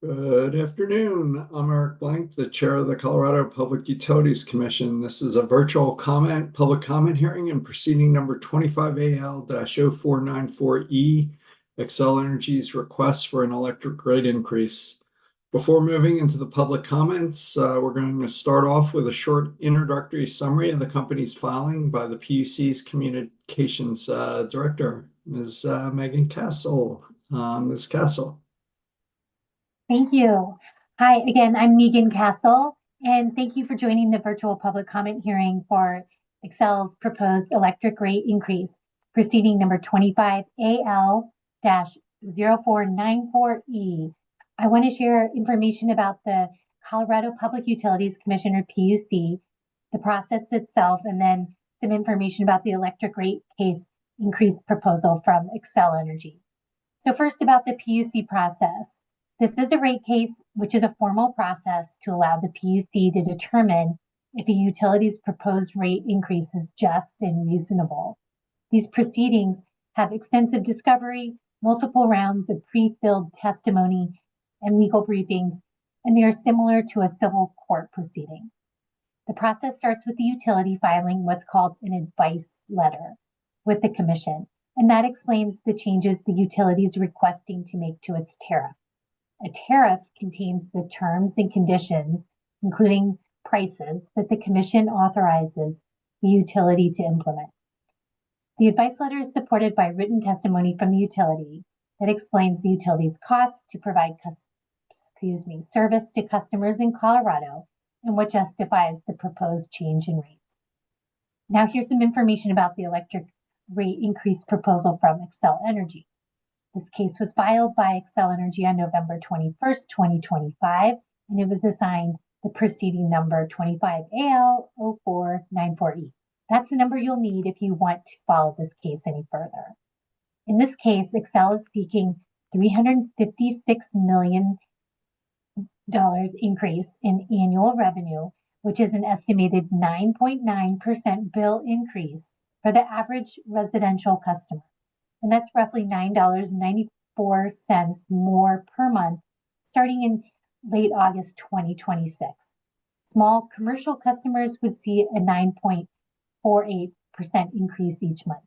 Good afternoon. I'm Eric Blank, the Chair of the Colorado Public Utilities Commission. This is a virtual public comment hearing and proceeding number 25AL-0494E, Xcel Energy's request for an electric rate increase. Before moving into the public comments, we're going to start off with a short introductory summary of the company's filing by the PUC's Communications Director, Ms. Megan Castle. Ms. Castle. Thank you. Hi, again, I'm Megan Castle, and thank you for joining the virtual public comment hearing for Excel's proposed electric rate increase, proceeding number 25AL-0494E. I want to share information about the Colorado Public Utilities Commission, or PUC, the process itself, and then some information about the electric rate case increase proposal from Xcel Energy. So first, about the PUC process. This is a rate case, which is a formal process to allow the PUC to determine if a utility's proposed rate increase is just and reasonable. These proceedings have extensive discovery, multiple rounds of pre-filled testimony, and legal briefings, and they are similar to a civil court proceeding. The process starts with the utility filing what's called an advice letter with the commission, and that explains the changes the utility is requesting to make to its tariff. A tariff contains the terms and conditions, including prices, that the commission authorizes the utility to implement. The advice letter is supported by written testimony from the utility that explains the utility's cost to provide service to customers in Colorado and what justifies the proposed change in rates. Now here's some information about the electric rate increase proposal from Xcel Energy. This case was filed by Xcel Energy on November 21st, 2025, and it was assigned the proceeding number 25AL-0494E. That's the number you'll need if you want to follow this case any further. In this case, Xcel is seeking $356 million increase in annual revenue, which is an estimated 9.9% bill increase for the average residential customer. And that's roughly $9.94 more per month starting in late August 2026. Small commercial customers would see a 9.48% increase each month.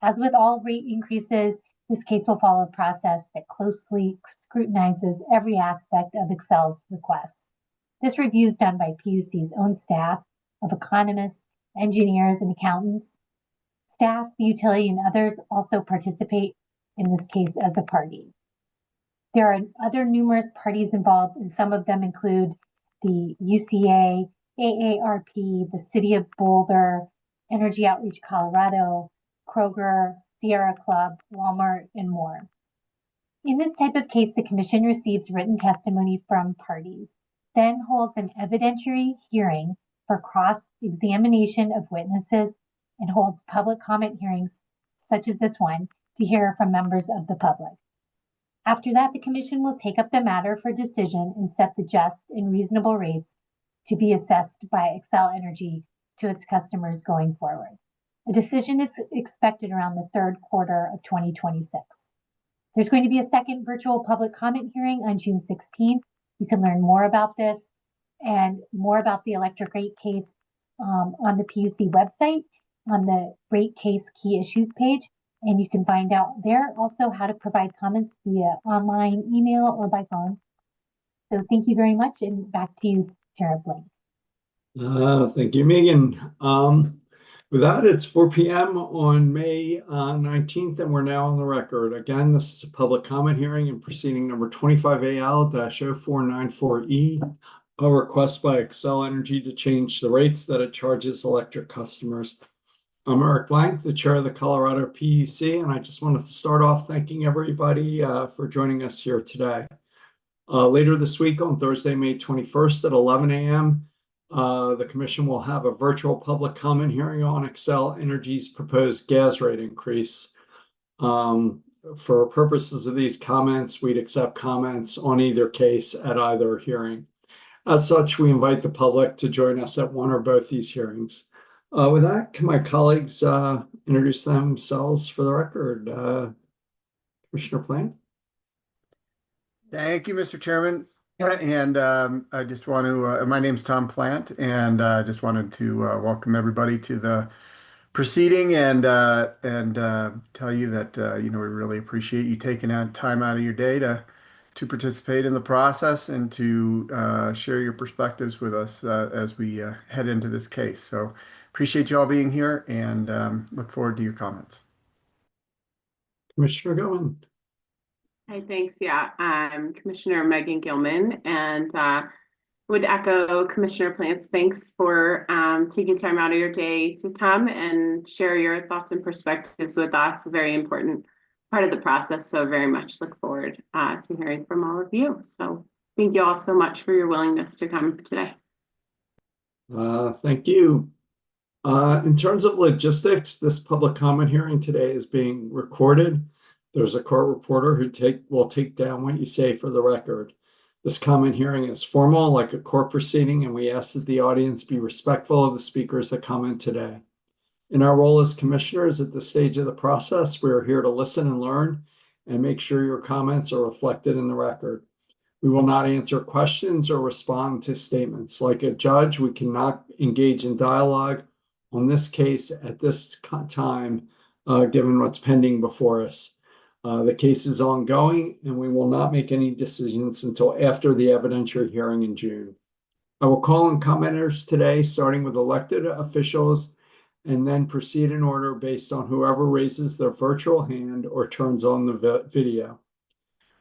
As with all rate increases, this case will follow a process that closely scrutinizes every aspect of Xcel's request. This review is done by PUC's own staff of economists, engineers, and accountants. Staff, the utility, and others also participate in this case as a party. There are other numerous parties involved, and some of them include the UCA, AARP, the City of Boulder, Energy Outreach Colorado, Kroger, Sierra Club, Walmart, and more. In this type of case, the commission receives written testimony from parties, then holds an evidentiary hearing for cross-examination of witnesses, and holds public comment hearings, such as this one, to hear from members of the public. After that, the commission will take up the matter for decision and set the just and reasonable rates to be assessed by Xcel Energy to its customers going forward. A decision is expected around the third quarter of 2026. There's going to be a second virtual public comment hearing on June 16th. You can learn more about this and more about the electric rate case on the PUC website on the rate case key issues page. And you can find out there also how to provide comments via online, email, or by phone. So thank you very much, and back to you, Chair Blank. Thank you, Megan. With that, it's 4 p.m. on May 19th, and we're now on the record. Again, this is a public comment hearing and proceeding number 25AL-0494E, a request by Xcel Energy to change the rates that it charges electric customers. I'm Eric Blank, the chair of the Colorado PUC, and I just wanted to start off thanking everybody for joining us here today. Later this week on Thursday, May 21st at 11 a.m., the commission will have a virtual public comment hearing on Xcel Energy's proposed gas rate increase. For purposes of these comments, we'd accept comments on either case at either hearing. As such, we invite the public to join us at one or both these hearings. With that, can my colleagues introduce themselves for the record? Commissioner Plant? Thank you, Mr. Chairman. And I just want to, my name's Tom Plant, and I just wanted to welcome everybody to the proceeding and tell you that, we really appreciate you taking time out of your day to participate in the process and to share your perspectives with us as we head into this case. So appreciate you all being here and look forward to your comments. Commissioner Goen? Hi, thanks. Yeah, I'm Commissioner Megan Gilman, and would echo Commissioner Plant's thanks for taking time out of your day to come and share your thoughts and perspectives with us. A very important part of the process, so very much look forward to hearing from all of you. So thank you all so much for your willingness to come today. Thank you. In terms of logistics, this public comment hearing today is being recorded. There's a court reporter who will take down what you say for the record. This comment hearing is formal, like a court proceeding, and we ask that the audience be respectful of the speakers that comment today. In our role as commissioners at this stage of the process, we are here to listen and learn and make sure your comments are reflected in the record. We will not answer questions or respond to statements. Like a judge, we cannot engage in dialogue on this case at this time, given what's pending before us. The case is ongoing, and we will not make any decisions until after the evidentiary hearing in June. I will call on commenters today, starting with elected officials, and then proceed in order based on whoever raises their virtual hand or turns on the video.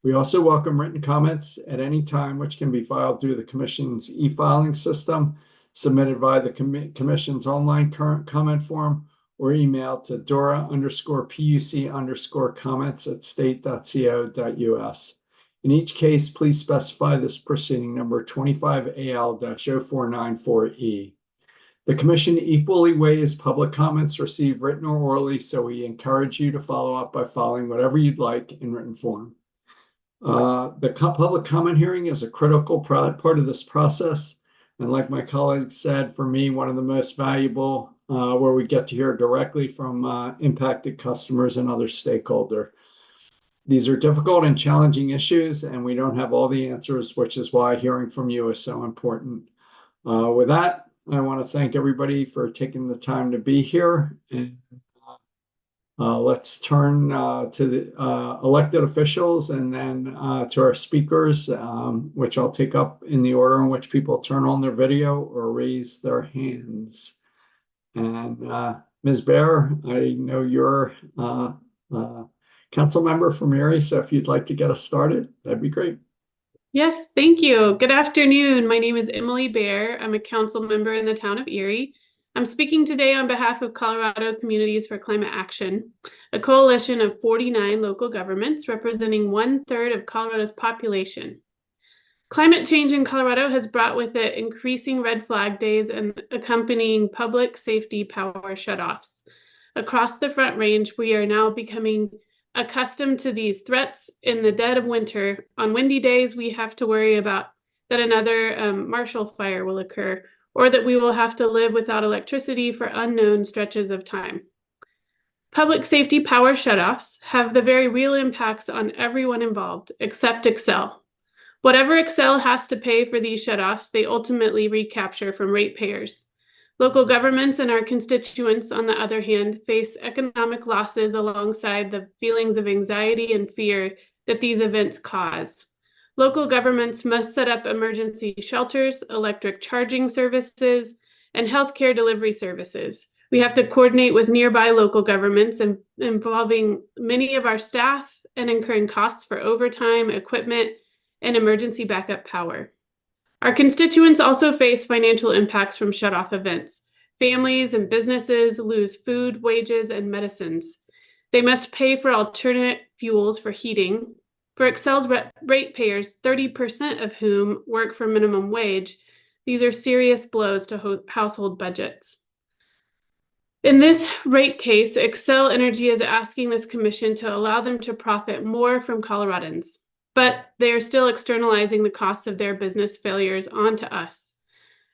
We also welcome written comments at any time, which can be filed through the Commission's e-filing system, submitted via the Commission's online current comment form, or email to dora_puc_comments@state.co.us. In each case, please specify this proceeding number 25AL-0494E. The Commission equally weighs public comments received written or orally, so we encourage you to follow up by filing whatever you'd like in written form. The public comment hearing is a critical part of this process. And like my colleague said, for me, one of the most valuable, where we get to hear directly from impacted customers and other stakeholders. These are difficult and challenging issues, and we don't have all the answers, which is why hearing from you is so important. With that, I want to thank everybody for taking the time to be here. And let's turn to the elected officials and then to our speakers, which I'll take up in the order in which people turn on their video or raise their hands. And Ms. Baer, I know you're council member from Erie, so if you'd like to get us started, that'd be great. Yes, thank you. Good afternoon. My name is Emily Baer. I'm a council member in the town of Erie. I'm speaking today on behalf of Colorado Communities for Climate Action, a coalition of 49 local governments representing 1/3 of Colorado's population. Climate change in Colorado has brought with it increasing red flag days and accompanying public safety power shutoffs. Across the Front Range, we are now becoming accustomed to these threats in the dead of winter. On windy days, we have to worry about that another Marshall Fire will occur, or that we will have to live without electricity for unknown stretches of time. Public safety power shutoffs have the very real impacts on everyone involved, except Xcel. Whatever Xcel has to pay for these shutoffs, they ultimately recapture from ratepayers. Local governments and our constituents, on the other hand, face economic losses alongside the feelings of anxiety and fear that these events cause. Local governments must set up emergency shelters, electric charging services, and healthcare delivery services. We have to coordinate with nearby local governments involving many of our staff and incurring costs for overtime, equipment, and emergency backup power. Our constituents also face financial impacts from shutoff events. Families and businesses lose food, wages, and medicines. They must pay for alternate fuels for heating. For Xcel's ratepayers, 30% of whom work for minimum wage, these are serious blows to household budgets. In this rate case, Xcel Energy is asking this commission to allow them to profit more from Coloradans, but they are still externalizing the costs of their business failures onto us.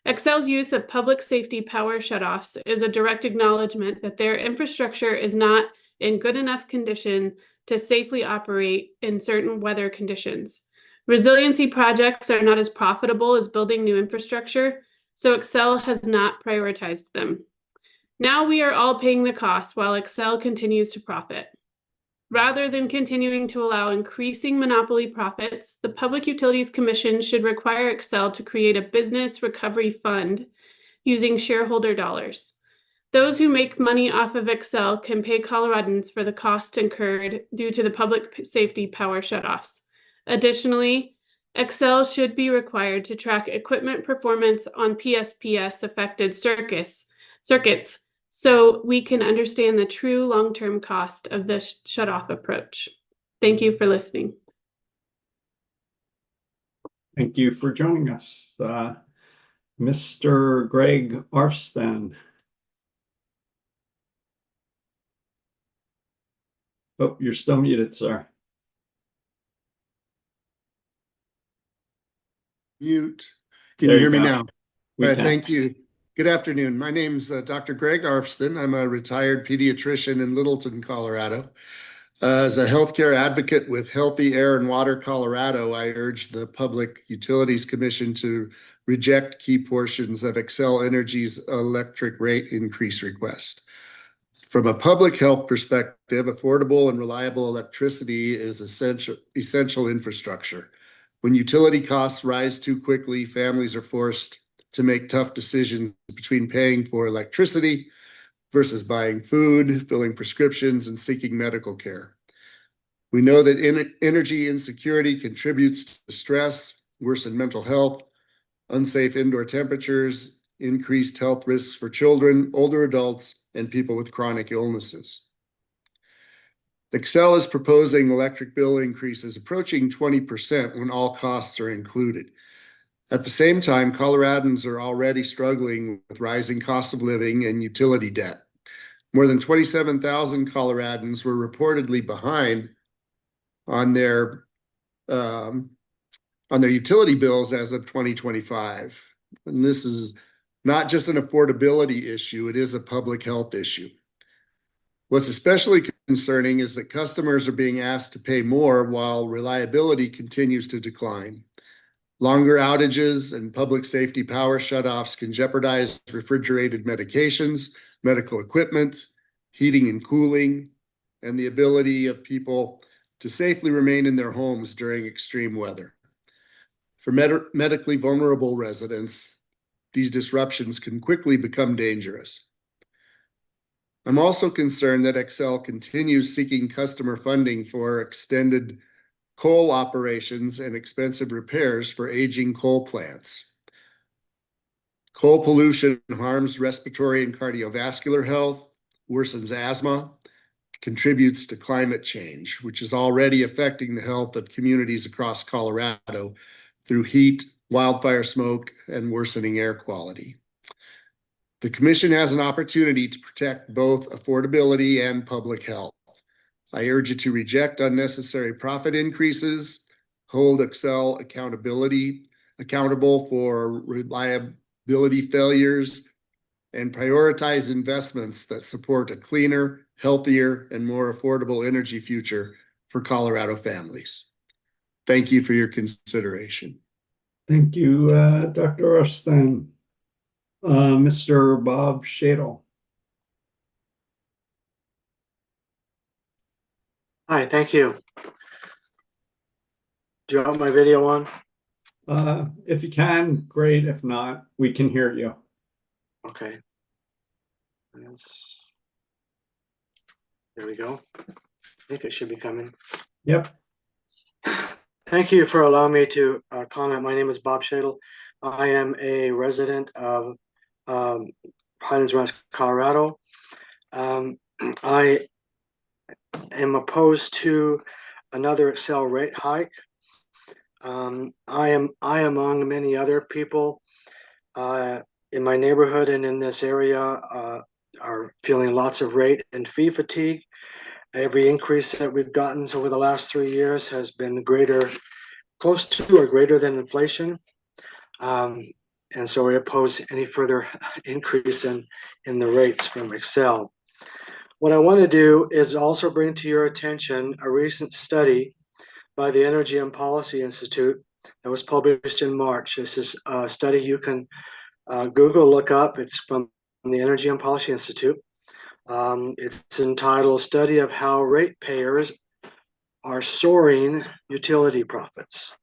Xcel's use of public safety power shutoffs is a direct acknowledgement that their infrastructure is not in good enough condition to safely operate in certain weather conditions. Resiliency projects are not as profitable as building new infrastructure, so Xcel has not prioritized them. Now we are all paying the cost while Xcel continues to profit. Rather than continuing to allow increasing monopoly profits, the Public Utilities Commission should require Xcel to create a business recovery fund using shareholder dollars. Those who make money off of Excel can pay Coloradans for the cost incurred due to the public safety power shutoffs. Additionally, Excel should be required to track equipment performance on PSPS affected circuits so we can understand the true long-term cost of this shutoff approach. Thank you for listening. Thank you for joining us. Mr. Greg Arfstan. Oh, you're still muted, sir. Mute. Can There you hear you me go. now? We All right, can. thank you. Good afternoon. My name's Dr. Greg Arfstan. I'm a retired pediatrician in Littleton, Colorado. As a healthcare advocate with Healthy Air and Water Colorado, I urge the Public Utilities Commission to reject key portions of Xcel Energy's electric rate increase request. From a public health perspective, affordable and reliable electricity is essential infrastructure. When utility costs rise too quickly, families are forced to make tough decisions between paying for electricity versus buying food, filling prescriptions, and seeking medical care. We know that energy insecurity contributes to stress, worsened mental health, unsafe indoor temperatures, increased health risks for children, older adults, and people with chronic illnesses. Xcel is proposing electric bill increases approaching 20% when all costs are included. At the same time, Coloradans are already struggling with rising costs of living and utility debt. More than 27,000 Coloradans were reportedly behind on their utility bills as of 2025. And this is not just an affordability issue, it is a public health issue. What's especially concerning is that customers are being asked to pay more while reliability continues to decline. Longer outages and public safety power shutoffs can jeopardize refrigerated medications, medical equipment, heating and cooling, and the ability of people to safely remain in their homes during extreme weather. For medically vulnerable residents, these disruptions can quickly become dangerous. I'm also concerned that Xcel continues seeking customer funding for extended coal operations and expensive repairs for aging coal plants. Coal pollution harms respiratory and cardiovascular health, worsens asthma, contributes to climate change, which is already affecting the health of communities across Colorado through heat, wildfire smoke, and worsening air quality. The Commission has an opportunity to protect both affordability and public health. I urge you to reject unnecessary profit increases, hold Xcel accountable for reliability failures, and prioritize investments that support a cleaner, healthier, and more affordable energy future for Colorado families. Thank you for your consideration. Thank you, Dr. Arfstan. Mr. Bob Shadle. Hi, thank you. Do you want my video on? If you can, great. If not, we can hear you. Okay. There we go. I think it should be coming. Yep. Thank you for allowing me to comment. My name is Bob Shadle. I am a resident of Highlands Ranch, Colorado. I am opposed to another Xcel rate hike. I am among many other people in my neighborhood and in this area are feeling lots of rate and fee fatigue. Every increase that we've gotten over the last 3 years has been close to or greater than inflation. And so we oppose any further increase in the rates from Xcel. What I want to do is also bring to your attention a recent study by the Energy and Policy Institute that was published in March. This is a study you can Google, look up. It's from the Energy and Policy Institute. It's entitled Study of How Ratepayers Are Soaring Utility Profits.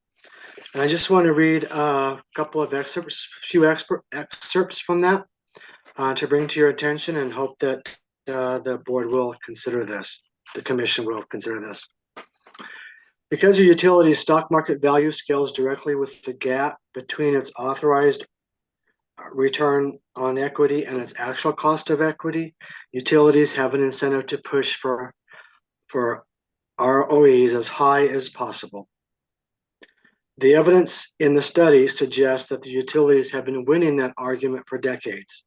And I just want to read a couple of excerpts from that. to bring to your attention and hope that the board will consider this, the commission will consider this. Because your utility's stock market value scales directly with the gap between its authorized return on equity and its actual cost of equity, utilities have an incentive to push for ROEs as high as possible. The evidence in the study suggests that the utilities have been winning that argument for decades.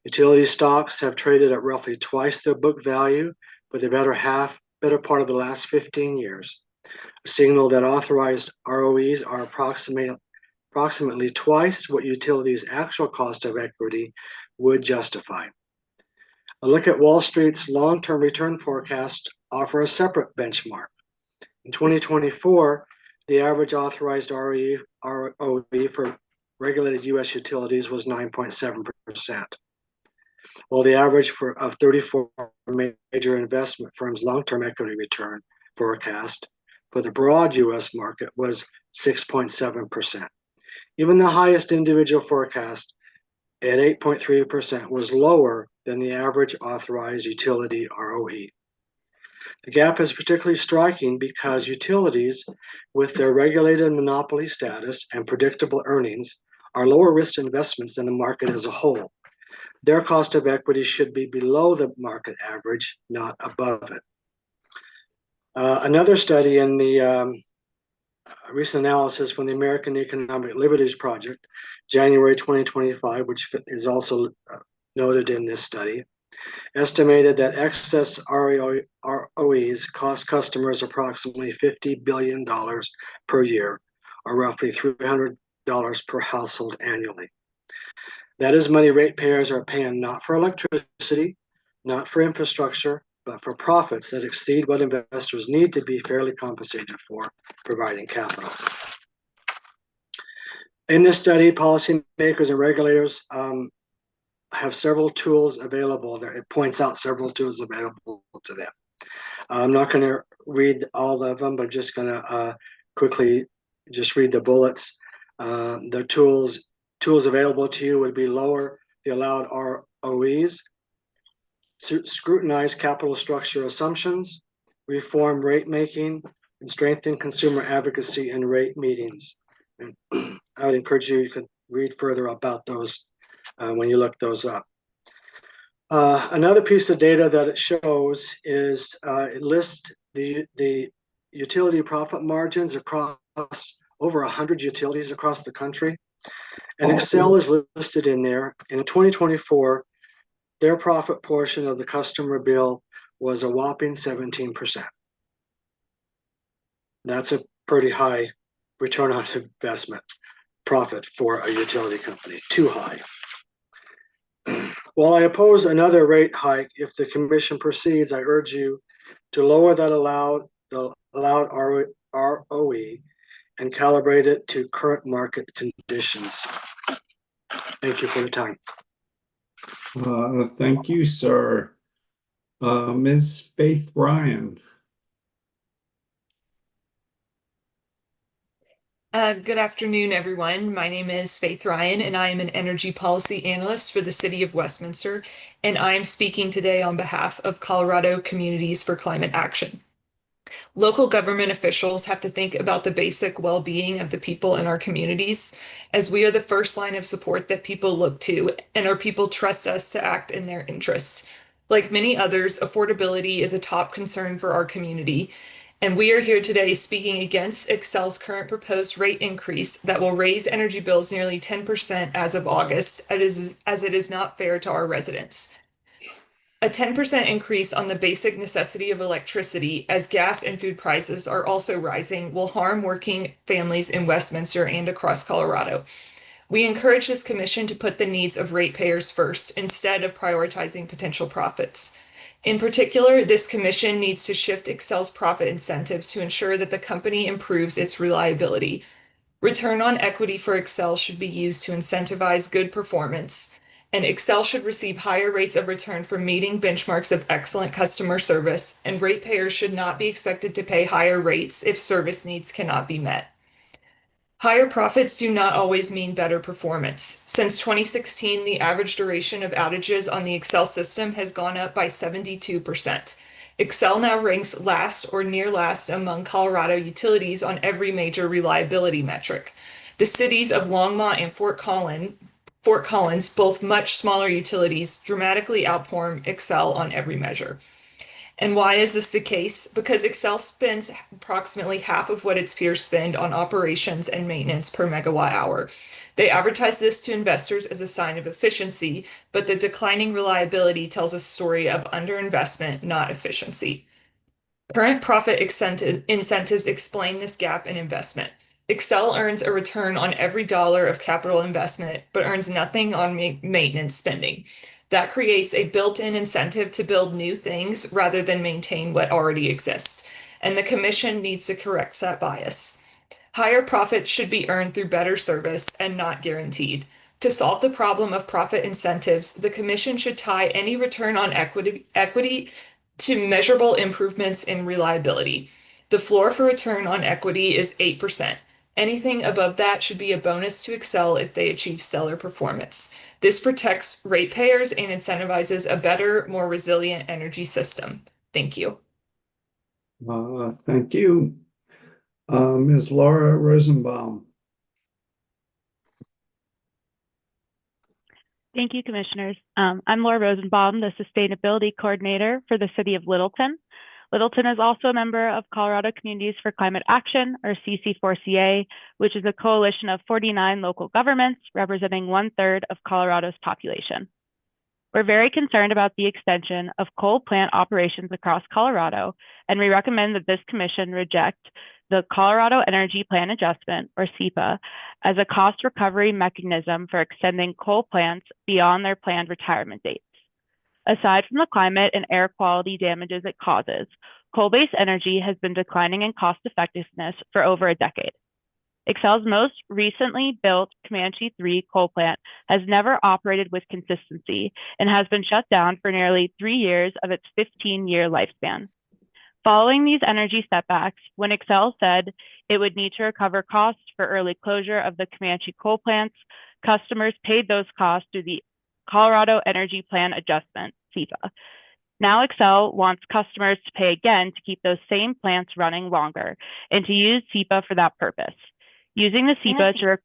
Utility stocks have traded at roughly twice their book value for the better part of the last 15 years, a signal that authorized ROEs are approximately twice what utilities' actual cost of equity would justify. A look at Wall Street's long-term return forecast offer a separate benchmark. In 2024, the average authorized ROE for regulated U.S. utilities was 9.7%, while the average of 34 major investment firms' long-term equity return forecast for the broad U.S. market was 6.7%. Even the highest individual forecast at 8.3% was lower than the average authorized utility ROE. The gap is particularly striking because utilities, with their regulated monopoly status and predictable earnings, are lower risk investments than the market as a whole. Their cost of equity should be below the market average, not above it. Another study in the recent analysis from the American Economic Liberties Project, January 2025, which is also noted in this study, estimated that excess ROEs cost customers approximately $50 billion per year, or roughly $300 per household annually. That is money ratepayers are paying not for electricity, not for infrastructure, but for profits that exceed what investors need to be fairly compensated for providing capital. In this study, policymakers and regulators have several tools available. It points out several tools available to them. I'm not going to read all of them, but just going to quickly just read the bullets. The tools available to you would be lower the allowed ROEs, scrutinize capital structure assumptions, reform rate making, and strengthen consumer advocacy in rate meetings. And I would encourage you to read further about those when you look those up. Another piece of data that it shows is it lists the utility profit margins across over 100 utilities across the country. And Excel is listed in there. In 2024, their profit portion of the customer bill was a whopping 17%. That's a pretty high return on investment profit for a utility company, too high. While I oppose another rate hike, if the commission proceeds, I urge you to lower the allowed ROE and calibrate it to current market conditions. Thank you for the time. Thank you, sir. Ms. Faith Ryan. Good afternoon, everyone. My name is Faith Ryan, and I am an energy policy analyst for the City of Westminster, and I am speaking today on behalf of Colorado Communities for Climate Action. Local government officials have to think about the basic well-being of the people in our communities, as we are the first line of support that people look to, and our people trust us to act in their interest. Like many others, affordability is a top concern for our community, and we are here today speaking against Excel's current proposed rate increase that will raise energy bills nearly 10% as of August, as it is not fair to our residents. A 10% increase on the basic necessity of electricity, as gas and food prices are also rising, will harm working families in Westminster and across Colorado. We encourage this commission to put the needs of ratepayers first instead of prioritizing potential profits. In particular, this commission needs to shift Excel's profit incentives to ensure that the company improves its reliability. Return on equity for Excel should be used to incentivize good performance, and Excel should receive higher rates of return for meeting benchmarks of excellent customer service, and ratepayers should not be expected to pay higher rates if service needs cannot be met. Higher profits do not always mean better performance. Since 2016, the average duration of outages on the Excel system has gone up by 72%. Excel now ranks last or near last among Colorado utilities on every major reliability metric. The cities of Longmont and Fort Collins, both much smaller utilities, dramatically outperform Excel on every measure. And why is this the case? Because Excel spends approximately half of what its peers spend on operations and maintenance per megawatt hour. They advertise this to investors as a sign of efficiency, but the declining reliability tells a story of underinvestment, not efficiency. Current profit incentives explain this gap in investment. Excel earns a return on every dollar of capital investment, but earns nothing on maintenance spending. That creates a built-in incentive to build new things rather than maintain what already exists. And the commission needs to correct that bias. Higher profits should be earned through better service and not guaranteed. To solve the problem of profit incentives, the commission should tie any return on equity to measurable improvements in reliability. The floor for return on equity is 8%. Anything above that should be a bonus to Excel if they achieve stellar performance. This protects ratepayers and incentivizes a better, more resilient energy system. Thank you. Thank you. Ms. Laura Rosenbaum. Thank you, Commissioners. I'm Laura Rosenbaum, the Sustainability Coordinator for the City of Littleton. Littleton is also a member of Colorado Communities for Climate Action, or CC4CA, which is a coalition of 49 local governments representing 1/3 of Colorado's population. We're very concerned about the extension of coal plant operations across Colorado, and we recommend that this commission reject the Colorado Energy Plan Adjustment, or CEPA, as a cost recovery mechanism for extending coal plants beyond their planned retirement dates. Aside from the climate and air quality damages it causes, coal-based energy has been declining in cost effectiveness for over a decade. Excel's most recently built Comanche 3 coal plant has never operated with consistency and has been shut down for nearly 3 years of its 15-year lifespan. Following these energy setbacks, when Excel said it would need to recover costs for early closure of the Comanche coal plants, customers paid those costs through the Colorado Energy Plan Adjustment, CEPA. Now Excel wants customers to pay again to keep those same plants running longer and to use CEPA for that purpose. Using the CEPA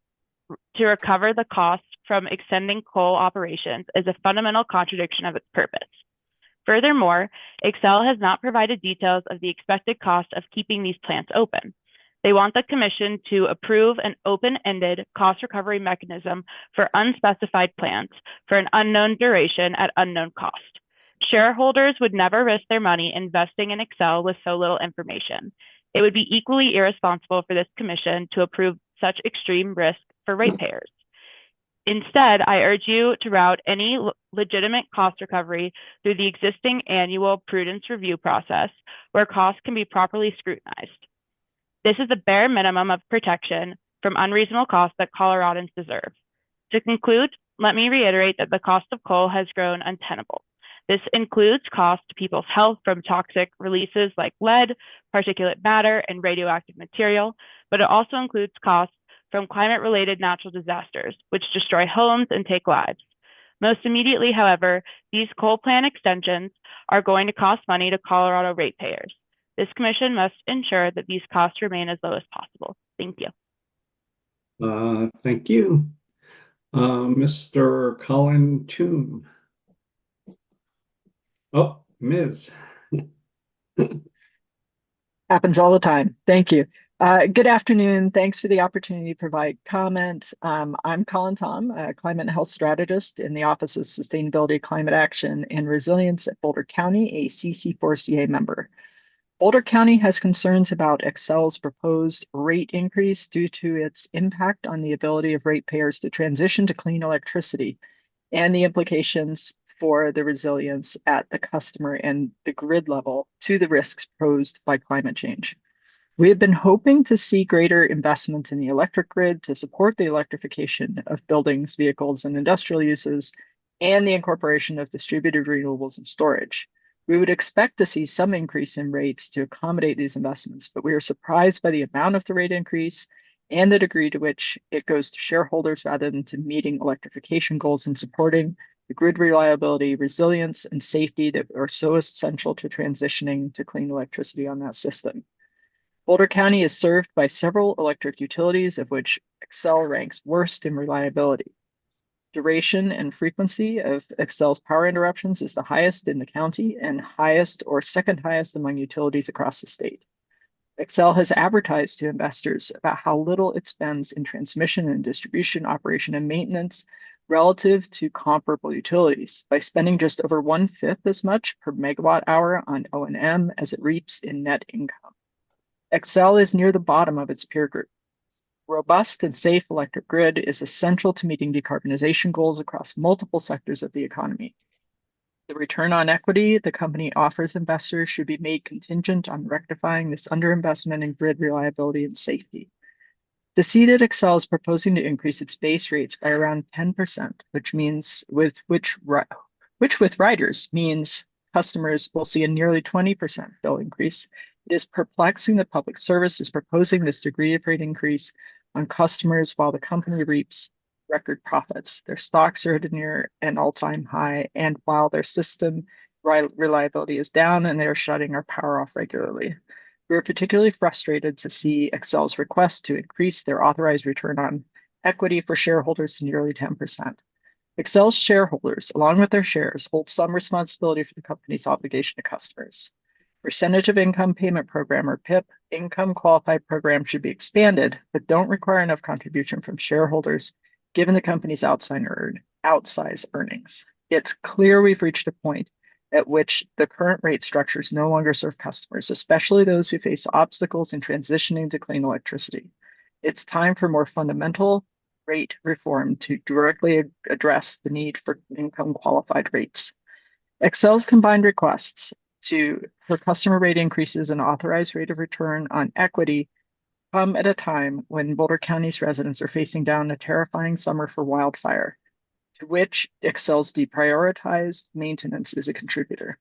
to recover the cost from extending coal operations is a fundamental contradiction of its purpose. Furthermore, Excel has not provided details of the expected cost of keeping these plants open. They want the commission to approve an open-ended cost recovery mechanism for unspecified plants for an unknown duration at unknown cost. Shareholders would never risk their money investing in Excel with so little information. It would be equally irresponsible for this commission to approve such extreme risk for ratepayers. Instead, I urge you to route any legitimate cost recovery through the existing annual prudence review process where costs can be properly scrutinized. This is the bare minimum of protection from unreasonable costs that Coloradans deserve. To conclude, let me reiterate that the cost of coal has grown untenable. This includes costs to people's health from toxic releases like lead, particulate matter, and radioactive material, but it also includes costs from climate-related natural disasters, which destroy homes and take lives. Most immediately, however, these coal plant extensions are going to cost money to Colorado ratepayers. This commission must ensure that these costs remain as low as possible. Thank you. Thank you. Mr. Colin Toon. Oh, Ms. Happens all the time. Thank you. Good afternoon. Thanks for the opportunity to provide comment. I'm Colin Tom, a climate and health strategist in the Office of Sustainability, Climate Action, and Resilience at Boulder County, a CC4CA member. Boulder County has concerns about Excel's proposed rate increase due to its impact on the ability of ratepayers to transition to clean electricity and the implications for the resilience at the customer and the grid level to the risks posed by climate change. We have been hoping to see greater investment in the electric grid to support the electrification of buildings, vehicles, and industrial uses, and the incorporation of distributed renewables and storage. We would expect to see some increase in rates to accommodate these investments, but we are surprised by the amount of the rate increase and the degree to which it goes to shareholders rather than to meeting electrification goals and supporting the grid reliability, resilience, and safety that are so essential to transitioning to clean electricity on that system. Boulder County is served by several electric utilities, of which Xcel ranks worst in reliability. Duration and frequency of Xcel's power interruptions is the highest in the county and highest or second highest among utilities across the state. Xcel has advertised to investors about how little it spends in transmission and distribution operation and maintenance relative to comparable utilities by spending just over 1/5 as much per megawatt hour on O&M as it reaps in net income. Xcel is near the bottom of its peer group. Robust and safe electric grid is essential to meeting decarbonization goals across multiple sectors of the economy. The return on equity the company offers investors should be made contingent on rectifying this underinvestment in grid reliability and safety. To see that Xcel is proposing to increase its base rates by around 10%, which with riders means customers will see a nearly 20% bill increase. It is perplexing that public service is proposing this degree of rate increase on customers while the company reaps record profits. Their stocks are near an all-time high, and while their system reliability is down and they are shutting our power off regularly. We are particularly frustrated to see Xcel's request to increase their authorized return on equity for shareholders to nearly 10%. Xcel's shareholders, along with their shares, hold some responsibility for the company's obligation to customers. Percentage of Income Payment Program, or PIP, income qualified program should be expanded, but don't require enough contribution from shareholders given the company's outsized earnings. It's clear we've reached a point at which the current rate structures no longer serve customers, especially those who face obstacles in transitioning to clean electricity. It's time for more fundamental rate reform to directly address the need for income qualified rates. Xcel's combined requests for customer rate increases and authorized rate of return on equity come at a time when Boulder County's residents are facing down a terrifying summer for wildfire, to which Xcel's deprioritized maintenance is a contributor.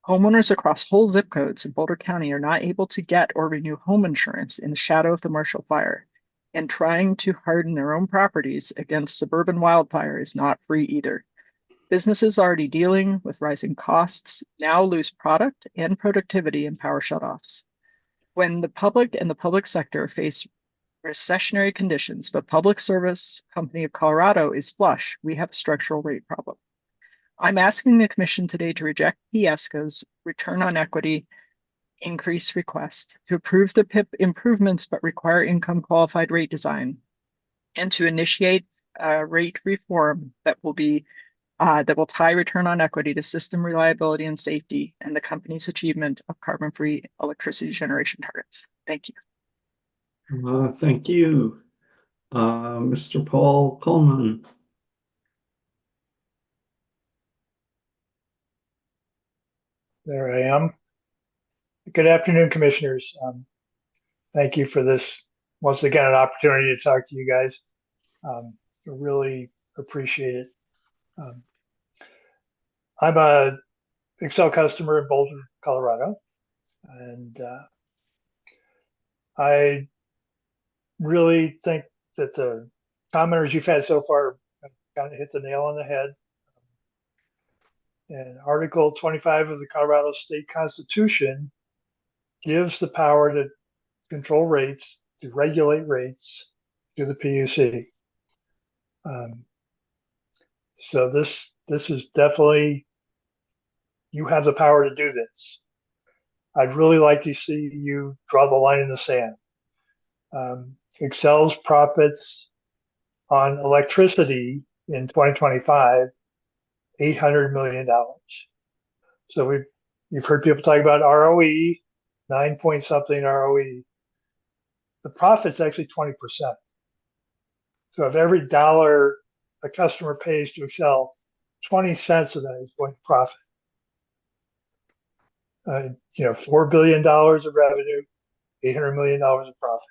Homeowners across whole zip codes in Boulder County are not able to get or renew home insurance in the shadow of the Marshall Fire, and trying to harden their own properties against suburban wildfire is not free either. Businesses already dealing with rising costs now lose product and productivity in power shutoffs. When the public and the public sector face recessionary conditions, but Public Service Company of Colorado is flush, we have a structural rate problem. I'm asking the Commission today to reject PSCO's return on equity increase request, to approve the PIP improvements but require income qualified rate design, and to initiate a rate reform that will tie return on equity to system reliability and safety and the company's achievement of carbon-free electricity generation targets. Thank you. Thank you. Mr. Paul Coleman. There I am. Good afternoon, Commissioners. Thank you for this, once again, an opportunity to talk to you guys. I really appreciate it. I'm a Xcel customer in Boulder, Colorado, and I really think that the commenters you've had so far kind of hit the nail on the head. And Article 25 of the Colorado State Constitution gives the power to control rates, to regulate rates to the PUC. So this is definitely, you have the power to do this. I'd really like to see you draw the line in the sand. Xcel's profits on electricity in 2025, $800 million. So you've heard people talk about ROE, 9 point something ROE. The profit's actually 20%. So if every dollar a customer pays to Xcel, 20 cents of that is going to profit. $4 billion of revenue, $800 million of profit.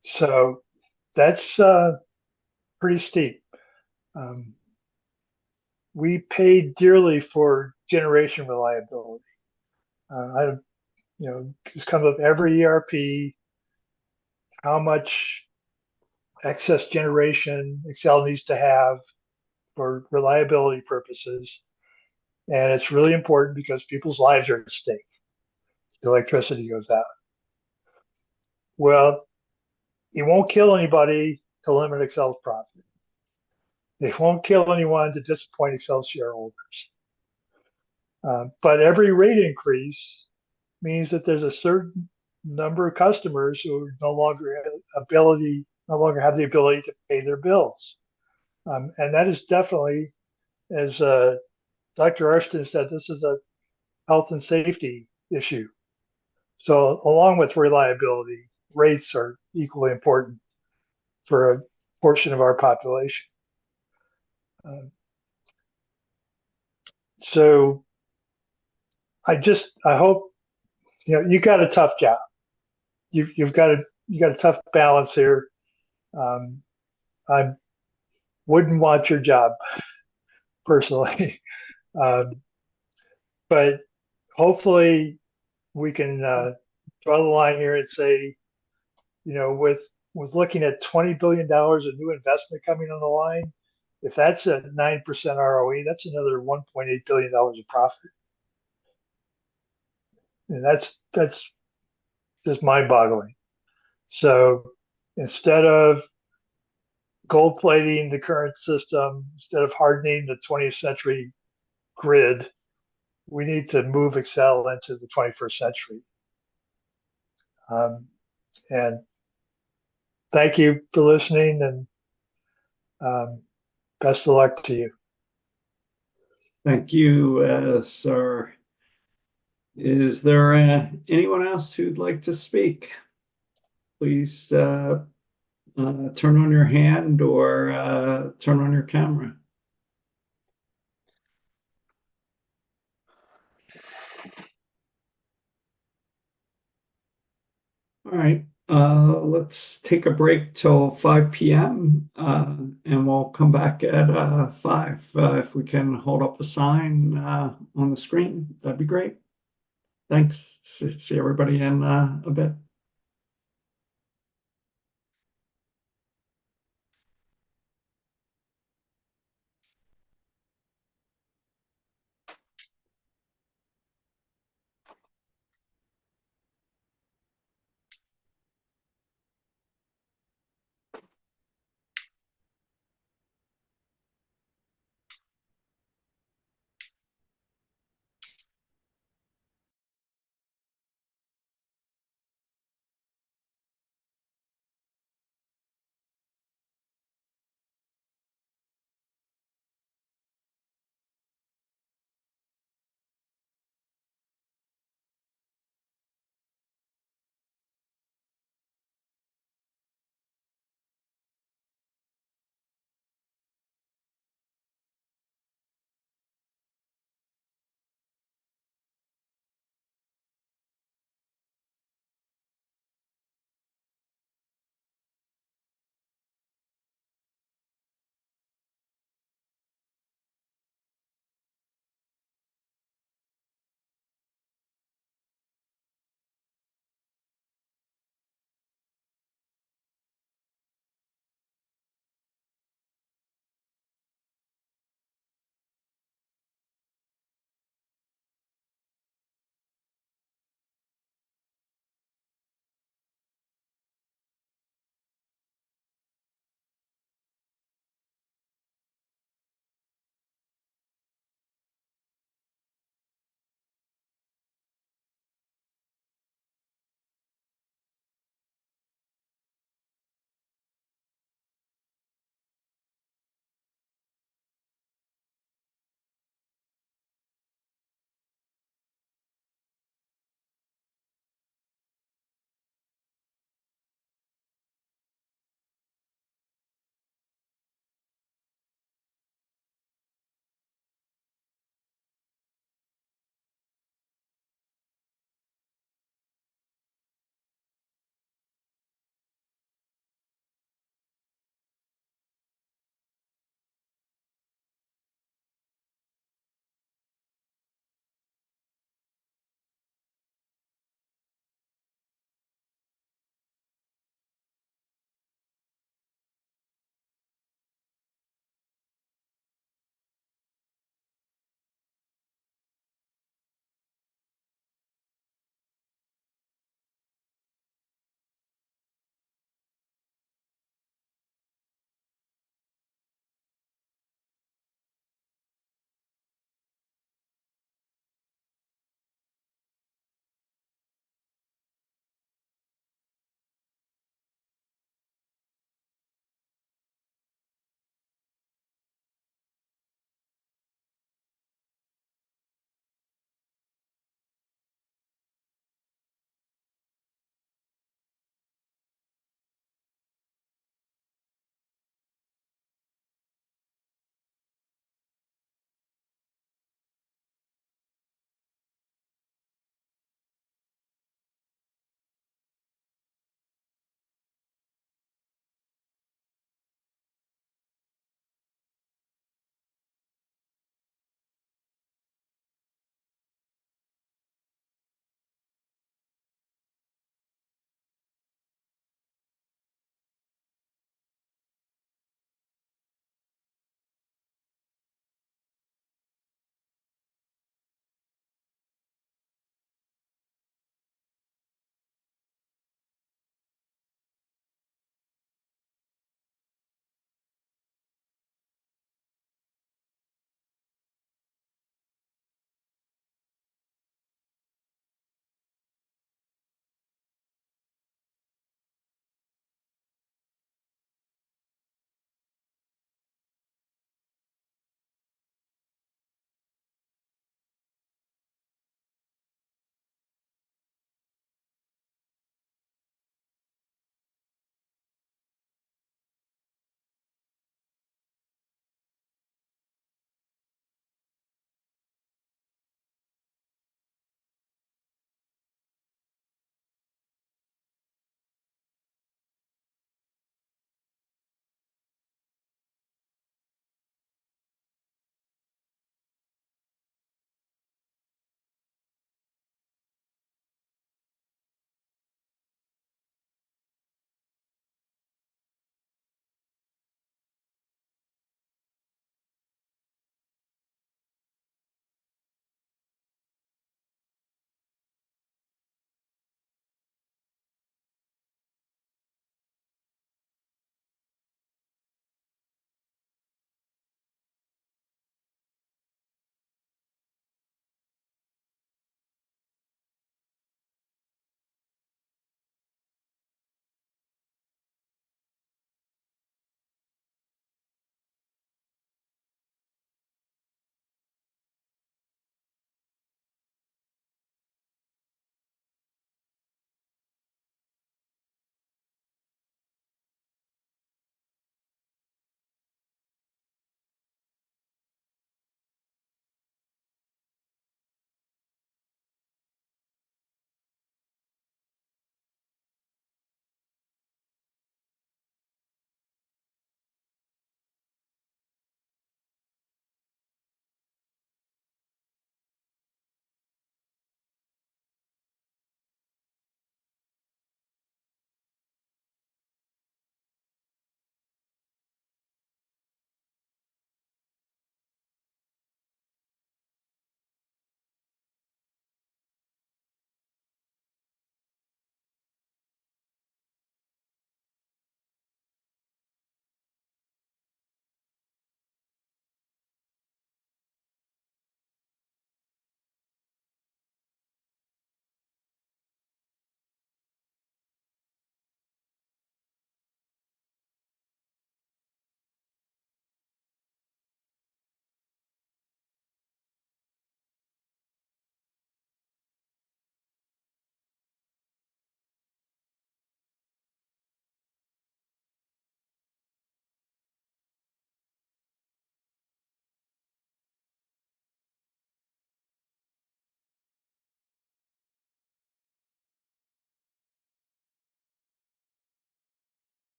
So that's pretty steep. We paid dearly for generation reliability. just comes up every ERP, how much excess generation Excel needs to have for reliability purposes. And it's really important because people's lives are at stake. The electricity goes out. Well, it won't kill anybody to limit Excel's profit. It won't kill anyone to disappoint Excel shareholders. But every rate increase means that there's a certain number of customers who no longer have the ability to pay their bills. And that is definitely, as Dr. Arston said, this is a health and safety issue. So along with reliability, rates are equally important for a portion of our population. So I hope, you got a tough job. You got a tough balance here. I wouldn't want your job personally, but hopefully we can draw the line here and say, with looking at $20 billion of new investment coming on the line, if that's a 9% ROE, that's another $1.8 billion of profit. And that's just mind-boggling. So instead of gold plating the current system, instead of hardening the 20th century grid, we need to move Excel into the 21st century. And thank you for listening, and best of luck to you. Thank you, sir. Is there anyone else who'd like to speak? Please turn on your hand or turn on your camera. All right, let's take a break till 5 p.m. And we'll come back at 5. If we can hold up the sign on the screen, that'd be great. Thanks. See everybody in a bit.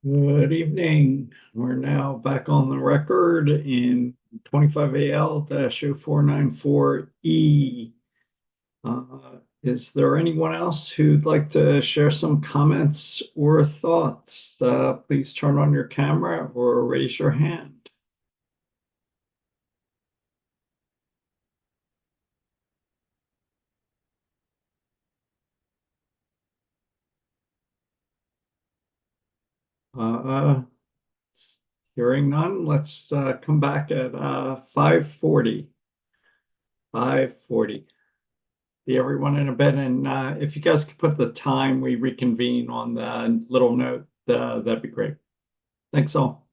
Good evening. We're now back on the record in 25AL-0494E. Is there anyone else who'd like to share some comments or thoughts? Please turn on your camera or raise your hand. Uh, Hearing none, let's come back at 5:40. 5:40. See everyone in a bed, and if you guys could put the time we reconvene on the little note, that'd be great. Thanks all.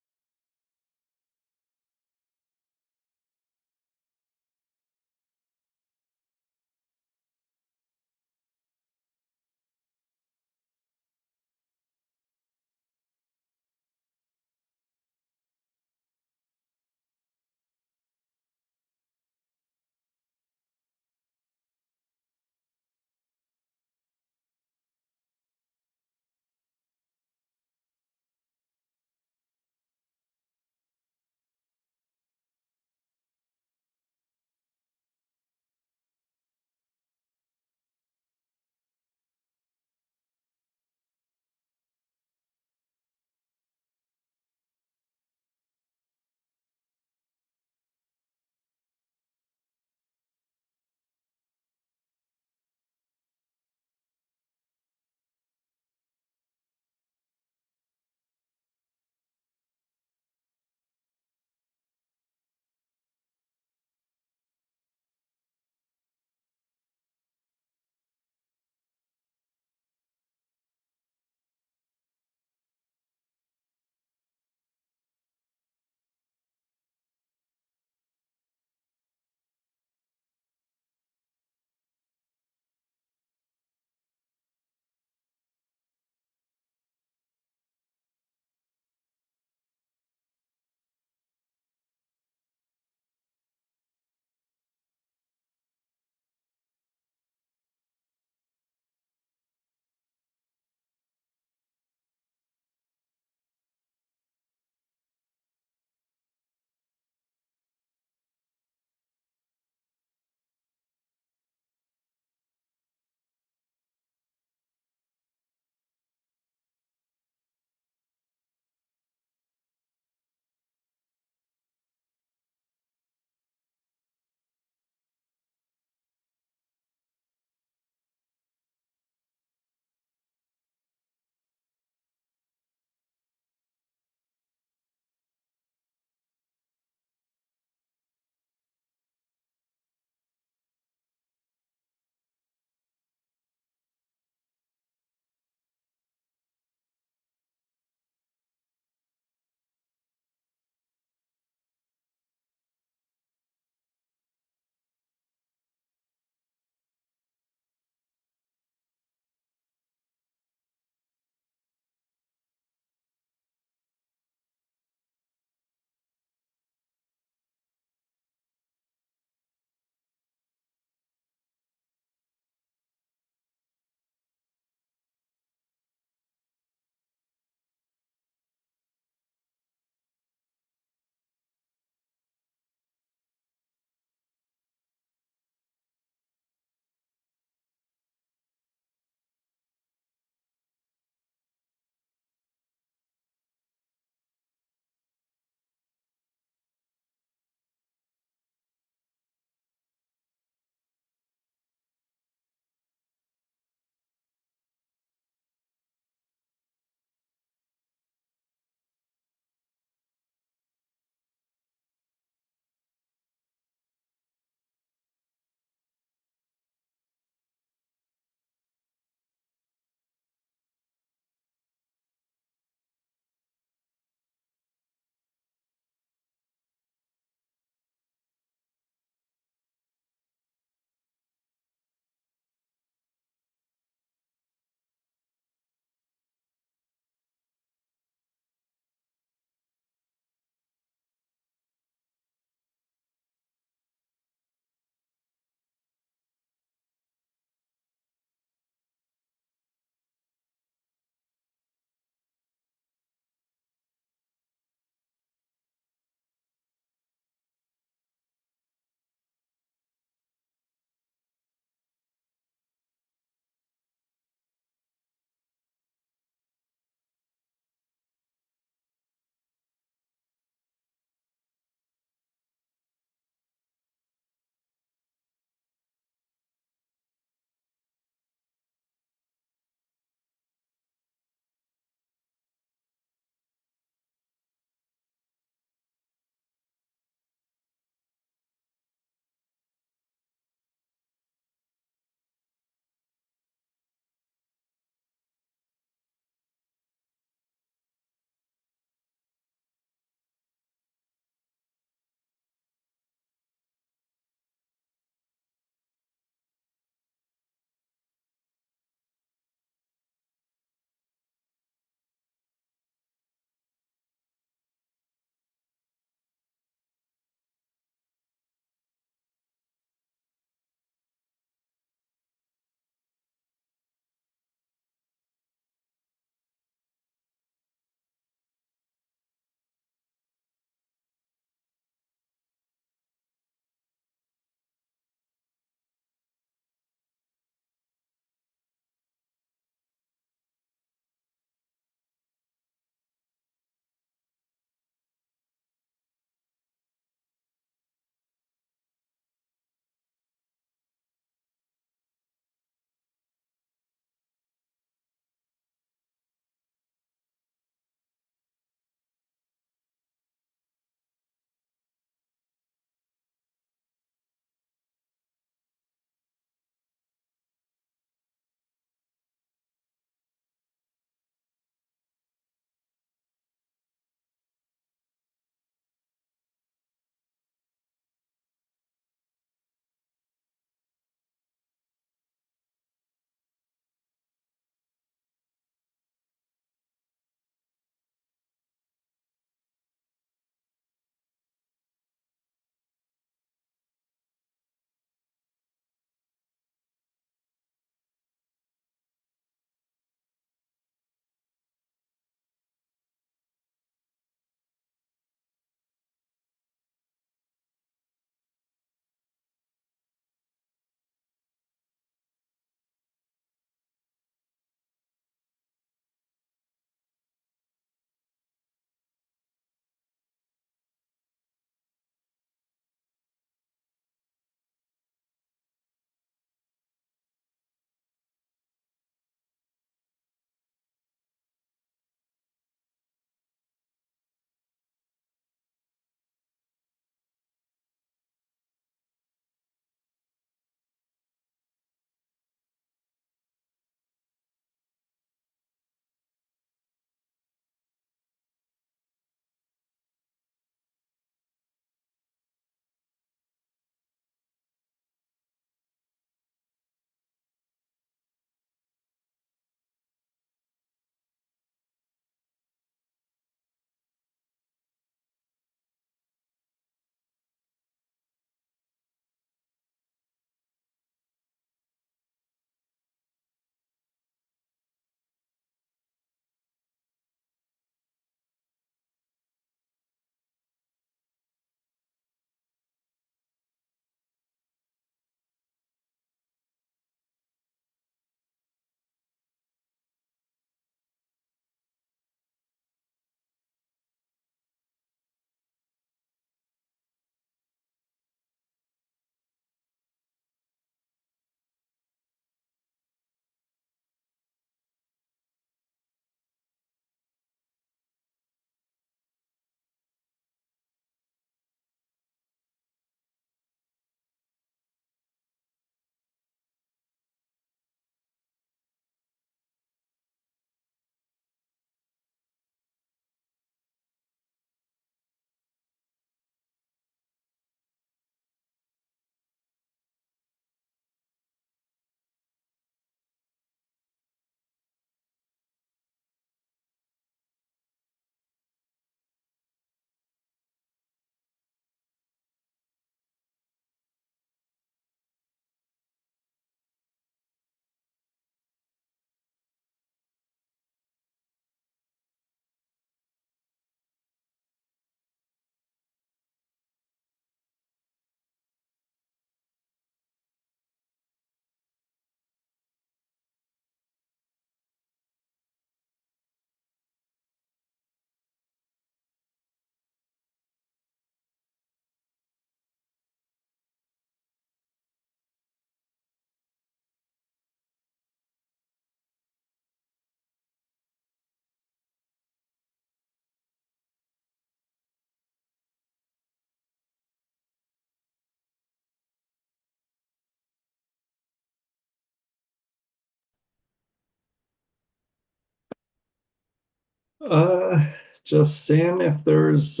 Just seeing if there's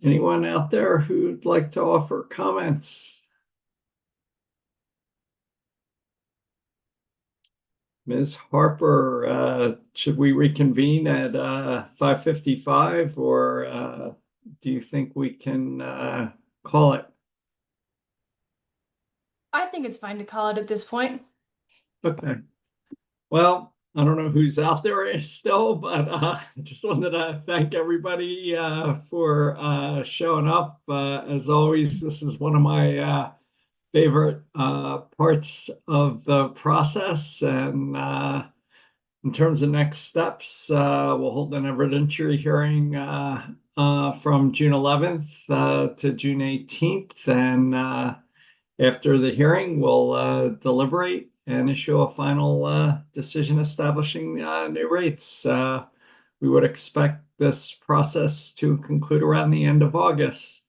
anyone out there who'd like to offer comments. Ms. Harper, should we reconvene at 5:55, or do you think we can call it? I think it's fine to call it at this point. Okay. Well, I don't know who's out there still, but I just wanted to thank everybody for showing up. As always, this is one of my favorite parts of the process. And in terms of next steps, we'll hold an evidentiary hearing from June 11th to June 18th. And after the hearing, we'll deliberate and issue a final decision establishing new rates. We would expect this process to conclude around the end of August.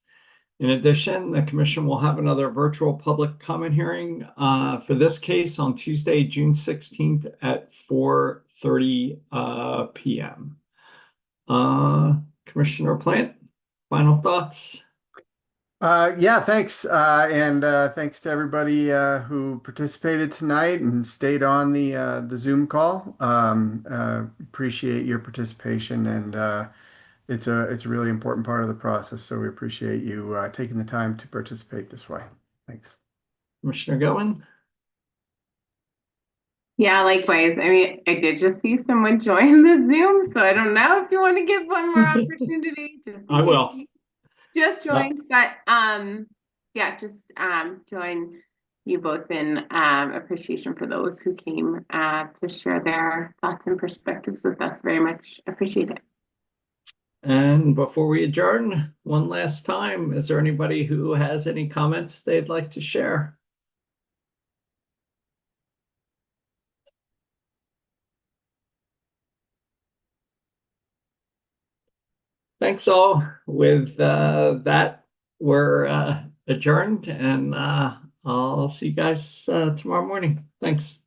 In addition, the Commission will have another virtual public comment hearing for this case on Tuesday, June 16th at 4:30 p.m. Commissioner Plant, final thoughts? Yeah, thanks. And thanks to everybody who participated tonight and stayed on the Zoom call. Appreciate your participation, and it's a really important part of the process. So we appreciate you taking the time to participate this way. Thanks. Commissioner Goen? Yeah, likewise. I mean, I did just see someone join the Zoom, so I don't know if you want to give one more opportunity. I will. Just joined, but yeah, just join you both in appreciation for those who came to share their thoughts and perspectives with us. Very much appreciate it. And before we adjourn, one last time, is there anybody who has any comments they'd like to share? Thanks all. With that, we're adjourned, and I'll see you guys tomorrow morning. Thanks.